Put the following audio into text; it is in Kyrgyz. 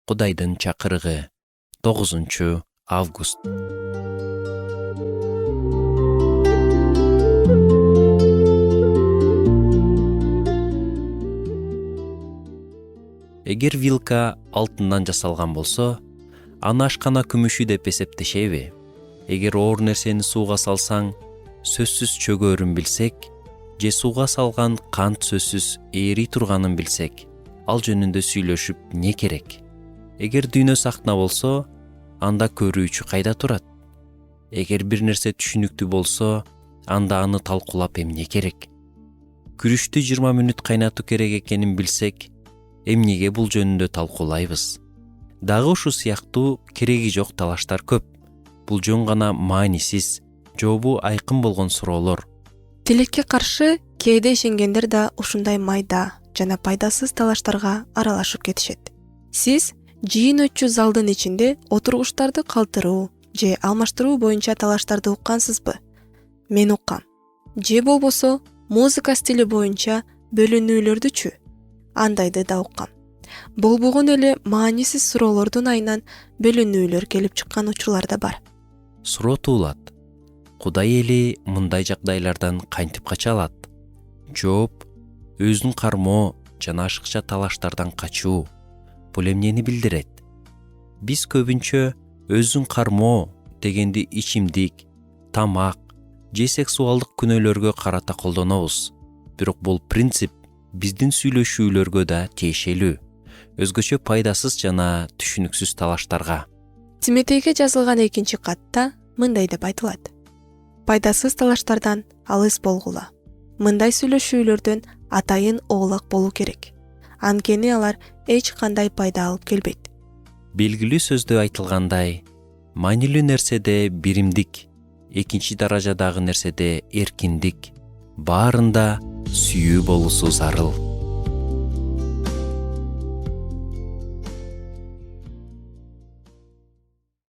Кудайдын чакырыгы 9-август. Эгер вилка алтындан жасалган болсо, аны ашкана күмүшү деп эсептешеби? Эгер оор нерсени сууга салсаң, сөзсүз чөгөрүн билсек, же сууга салган кант сөзсүз ээри турганын билсек, ал жөнүндө сүйлөшүп не керек? Эгер дүйнө сахна болсо, анда көрүүчү кайда турат? Эгер бир нерсе түшүнүктүү болсо, анда аны талкуулап эмне керек? Күрүштү 20 мүнөт кайнатуу керек экенин билсек, эмнеге бул жөнүндө талкуулайбыз? Дагы ушу сыяктуу кереги жок талаштар көп. Бул жөн гана маанисиз, жообу айкын болгон суроолор. Тилекке каршы кээде ишенгендер да ушундай майда жана пайдасыз талаштарга аралашып кетишет. Сиз жыйын өтчү залдын ичинде отургучтарды калтыруу же алмаштыруу боюнча талаштарды уккансызбы? Мен уккам. Же болбосо музыка стили боюнча бөлүнүүлөрдүчү? Андайды да уккам. Болбогон эле маанисиз суроолордун айынан бөлүнүүлөр келип чыккан учурлар да бар. Суроо туулат. Кудай эли мындай жагдайлардан кантип кача алат? Жооп: өзүн кармоо жана ашыкча талаштардан качуу. Бул эмнени билдирет? Биз көбүнчө өзүн кармоо дегенди ичимдик, тамак же сексуалдык күнөөлөргө карата колдонобуз. Бирок бул принцип биздин сүйлөшүүлөргө да тиешелүү. Өзгөчө пайдасыз жана түшүнүксүз талаштарга. Тиметейге жазылган 2-катта мындай деп айтылат: пайдасыз талаштардан алыс болгула. Мындай сүйлөшүүлөрдөн атайын оолак болуу керек. Анткени алар эч кандай пайда алып келбейт. Белгилүү сөздө айтылгандай, маанилүү нерседе биримдик, экинчи даражадагы нерседе эркиндик, баарында сүйүү болуусу зарыл.